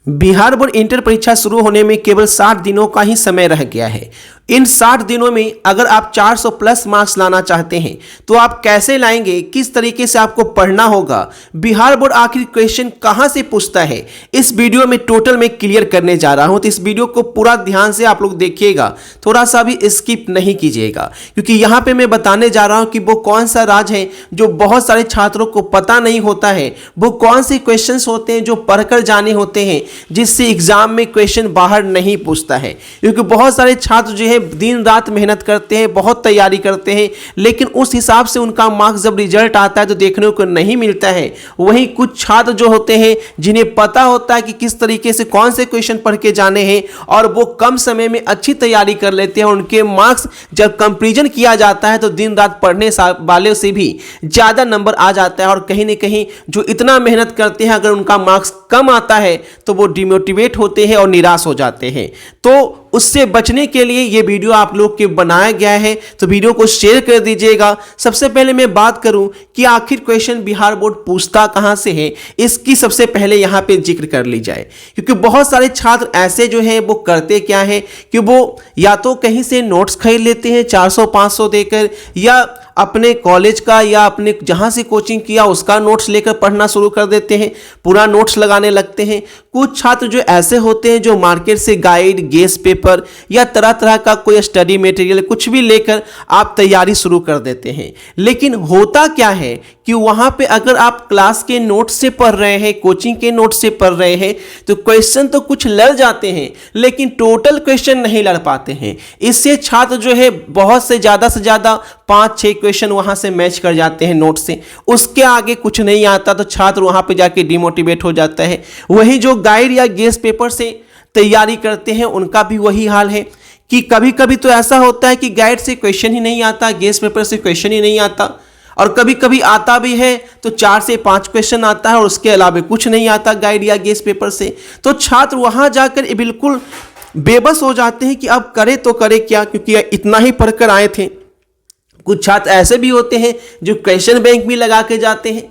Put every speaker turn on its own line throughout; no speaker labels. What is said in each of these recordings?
Bihar board inter परीक्षा शुरू होने में केवल 60 दिनों का ही समय रह गया है। इन 60 दिनों में अगर आप 400 प्लस मार्क्स लाना चाहते हैं तो आप कैसे लाएंगे, किस तरीके से आपको पढ़ना होगा, बिहार बोर्ड आखिर क्वेश्चन कहां से पूछता है, इस वीडियो में टोटल मैं क्लियर करने जा रहा हूं। तो इस वीडियो को पूरा ध्यान से आप लोग देखिएगा, थोड़ा सा भी स्किप नहीं कीजिएगा, क्योंकि यहां पे मैं बताने जा रहा हूं कि वो कौन सा राज है जो बहुत सारे छात्रों को पता नहीं होता है। वो कौन से क्वेश्चन होते हैं जो पढ़कर जाने होते हैं, जिससे एग्जाम में क्वेश्चन बाहर नहीं पूछता है। क्योंकि बहुत सारे छात्र जो है दिन रात मेहनत करते हैं, बहुत तैयारी करते हैं, लेकिन उस हिसाब से उनका मार्क्स जब रिजल्ट आता है तो देखने को नहीं मिलता है। वहीं कुछ छात्र जो होते हैं जिन्हें पता होता है कि किस तरीके से कौन से क्वेश्चन पढ़ के जाने हैं और वो कम समय में अच्छी तैयारी कर लेते हैं, उनके मार्क्स जब कंपैरिजन किया जाता है तो दिन रात पढ़ने वाले से भी ज़्यादा नंबर आ जाता है। और कहीं ना कहीं जो इतना मेहनत करते हैं, अगर उनका मार्क्स कम आता है तो वो डिमोटिवेट होते हैं और निराश हो जाते हैं। तो उससे बचने के लिए ये वीडियो आप लोग के बनाया गया है, तो वीडियो को शेयर कर दीजिएगा। सबसे पहले मैं बात करूं कि आखिर क्वेश्चन बिहार बोर्ड पूछता कहां से है, इसकी सबसे पहले यहां पे जिक्र कर ली जाए। क्योंकि बहुत सारे छात्र ऐसे जो हैं वो करते क्या है कि वो या तो कहीं से नोट्स खरीद लेते हैं 400-500 देकर, या अपने कॉलेज का या अपने जहां से कोचिंग किया उसका नोट्स लेकर पढ़ना शुरू कर देते हैं, पूरा नोट्स लगाने लगते हैं। कुछ छात्र जो ऐसे होते हैं जो मार्केट से गाइड, गेस्ट पेपर या तरह तरह का कोई स्टडी मटेरियल कुछ भी लेकर आप तैयारी शुरू कर देते हैं। लेकिन होता क्या है कि वहां पे अगर आप क्लास के नोट्स से पढ़ रहे हैं, कोचिंग के नोट्स से पढ़ रहे हैं, तो क्वेश्चन तो कुछ लड़ जाते हैं लेकिन टोटल क्वेश्चन नहीं लड़ पाते हैं। इससे छात्र जो है बहुत से ज़्यादा 5-6 क्वेश्चन वहां से मैच कर जाते हैं नोट से, उसके आगे कुछ नहीं आता, तो छात्र वहां पे जाके डिमोटिवेट हो जाता है। वही जो गाइड या गेस्ट पेपर से तैयारी करते हैं उनका भी वही हाल है कि कभी कभी तो ऐसा होता है कि गाइड से क्वेश्चन ही नहीं आता, गेस्ट पेपर से क्वेश्चन ही नहीं आता, और कभी कभी आता भी है तो 4 से 5 क्वेश्चन आता है और उसके अलावा कुछ नहीं आता गाइड या गेस्ट पेपर से। तो छात्र वहां जाकर बिल्कुल बेबस हो जाते हैं कि अब करे तो करे क्या, क्योंकि इतना ही पढ़कर आए थे। कुछ छात्र ऐसे भी होते हैं जो क्वेश्चन बैंक भी लगा के जाते हैं।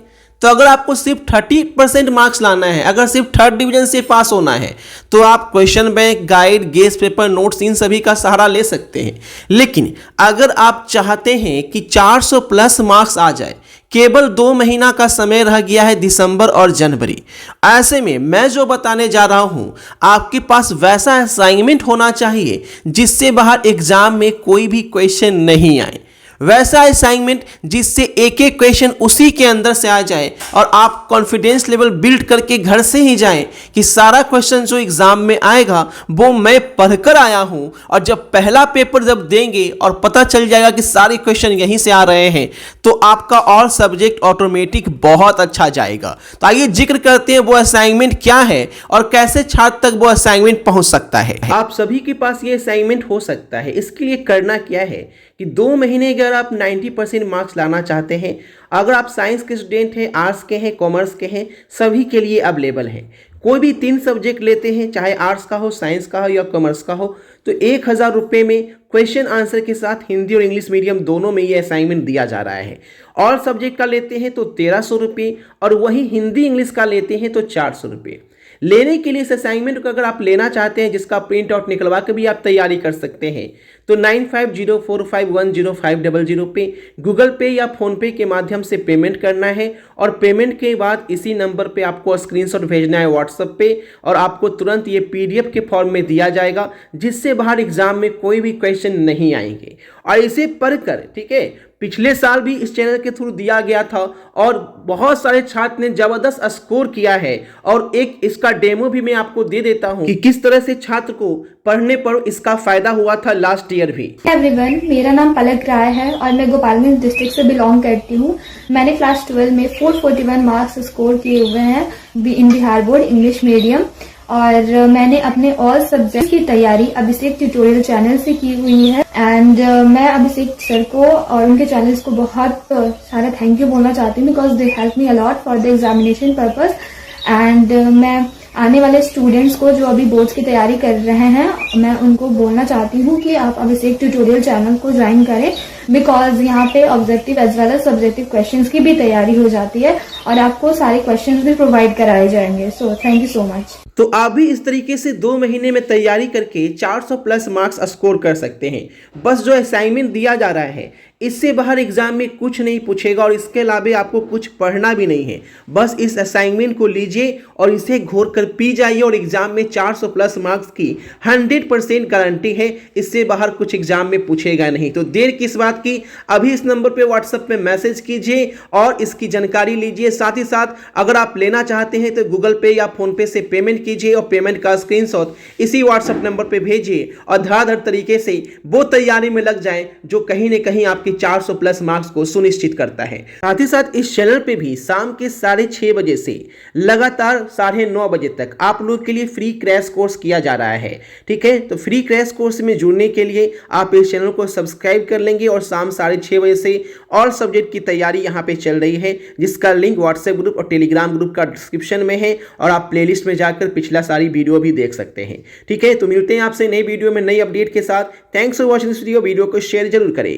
तो अगर आपको सिर्फ 30% मार्क्स लाना है, अगर सिर्फ 3rd डिवीजन से पास होना है, तो आप question bank, guide, guest paper, notes इन सभी का सहारा ले सकते हैं। लेकिन अगर आप चाहते हैं कि 400 प्लस मार्क्स आ जाए, केवल 2 महीना का समय रह गया है, दिसंबर और जनवरी। ऐसे में मैं जो बताने जा रहा हूं, आपके पास वैसा असाइनमेंट होना चाहिए जिससे बाहर एग्जाम में कोई भी क्वेश्चन नहीं आए, वैसा असाइनमेंट जिससे एक एक क्वेश्चन उसी के अंदर से आ जाए और आप कॉन्फिडेंस लेवल बिल्ड करके घर से ही जाएं कि सारा क्वेश्चन जो एग्जाम में आएगा वो मैं पढ़कर आया हूं, और जब पहला पेपर जब देंगे और पता चल जाएगा कि सारे क्वेश्चन यहीं से आ रहे हैं, तो आपका और सब्जेक्ट ऑटोमेटिक बहुत अच्छा जाएगा। तो आइए जिक्र करते हैं वो असाइनमेंट क्या है और कैसे छात्र तक वो असाइनमेंट पहुंच सकता है। आप सभी के पास ये असाइनमेंट हो सकता है। इसके लिए करना क्या है कि 2 महीने अगर आप 90% मार्क्स लाना चाहते हैं, अगर आप साइंस के स्टूडेंट हैं, आर्ट्स के हैं, कॉमर्स के हैं, सभी के लिए अवेलेबल है। कोई भी 3 सब्जेक्ट लेते हैं, चाहे आर्ट्स का हो, साइंस का हो या कॉमर्स का हो, तो 1000 रुपये में क्वेश्चन आंसर के साथ हिंदी और इंग्लिश मीडियम दोनों में ये असाइनमेंट दिया जा रहा है। और सब्जेक्ट का लेते हैं तो 1300 रुपये, और वही हिंदी इंग्लिश का लेते हैं तो 400 रुपये। लेने के लिए इस असाइनमेंट को अगर आप लेना चाहते हैं, जिसका प्रिंट आउट निकलवा के भी आप तैयारी कर सकते हैं, तो 9504510500 पे गूगल पे या फोन पे के माध्यम से पेमेंट करना है। और पेमेंट के बाद इसी नंबर पे आपको स्क्रीनशॉट भेजना है व्हाट्सएप पे, और आपको तुरंत ये PDF के फॉर्म में दिया जाएगा, जिससे बाहर एग्जाम में कोई भी क्वेश्चन नहीं आएंगे। और इसे पढ़कर, ठीक है, पिछले साल भी इस चैनल के थ्रू दिया गया था और बहुत सारे छात्र ने जबरदस्त स्कोर किया है, और एक इसका डेमो भी मैं आपको दे देता हूं कि किस तरह से छात्र को पढ़ने पर इसका फायदा हुआ था लास्ट ईयर भी।
एवरीवन, मेरा नाम पलक राय है और मैं गोपालगंज डिस्ट्रिक्ट से बिलोंग करती हूँ। मैंने क्लास 12 में 441 मार्क्स स्कोर किए हुए हैं इन बिहार बोर्ड इंग्लिश मीडियम, और मैंने अपने ऑल सब्जेक्ट की तैयारी अभिषेक ट्यूटोरियल चैनल से की हुई है। एंड मैं अभिषेक सर को और उनके चैनल्स को बहुत सारा थैंक यू बोलना चाहती हूँ, because they help me a lot for the examination purpose. And मैं आने वाले स्टूडेंट्स को जो अभी बोर्ड्स की तैयारी कर रहे हैं, मैं उनको बोलना चाहती हूँ कि आप अभिषेक ट्यूटोरियल चैनल को ज्वाइन करें, बिकॉज यहाँ पे objective as well as subjective questions की भी तैयारी हो जाती है और आपको सारे क्वेश्चंस भी प्रोवाइड कराए जाएंगे। So thank you so much.
तो आप भी इस तरीके से 2 महीने में तैयारी करके 400 प्लस मार्क्स स्कोर कर सकते हैं। बस जो असाइनमेंट दिया जा रहा है इससे बाहर एग्जाम में कुछ नहीं पूछेगा और इसके अलावा आपको कुछ पढ़ना भी नहीं है। बस इस असाइनमेंट को लीजिए और इसे घोर कर पी जाइए और एग्जाम में 400 प्लस मार्क्स की 100% गारंटी है। इससे बाहर कुछ एग्जाम में पूछेगा नहीं। तो देर किस बात की, अभी इस नंबर पे व्हाट्सएप पे मैसेज कीजिए और इसकी जानकारी लीजिए। साथ ही साथ अगर आप लेना चाहते हैं तो गूगल पे या फोन पे से पेमेंट कीजिए और पेमेंट का स्क्रीनशॉट इसी व्हाट्सएप नंबर पे भेजिए और धड़ाधड़ तरीके से वो तैयारी में लग जाएं जो कहीं न कहीं आपकी 400 प्लस मार्क्स को सुनिश्चित करता है। साथ ही साथ इस चैनल पे भी शाम के 6:30 बजे से लगातार 9:30 बजे तक आप लोग के लिए फ्री क्रैश कोर्स किया जा रहा है। ठीक है, तो फ्री क्रैश कोर्स में जुड़ने के लिए आप इस चैनल को सब्सक्राइब कर लेंगे और शाम 6:30 बजे से ऑल सब्जेक्ट की तैयारी यहाँ पे चल रही है, जिसका लिंक व्हाट्सएप ग्रुप और टेलीग्राम ग्रुप का डिस्क्रिप्शन में है और आप प्लेलिस्ट में जाकर पिछला सारी वीडियो भी देख सकते हैं। ठीक है, तो मिलते हैं आपसे नई वीडियो में नई अपडेट के साथ। Thanks for watching this video को शेयर जरूर करें।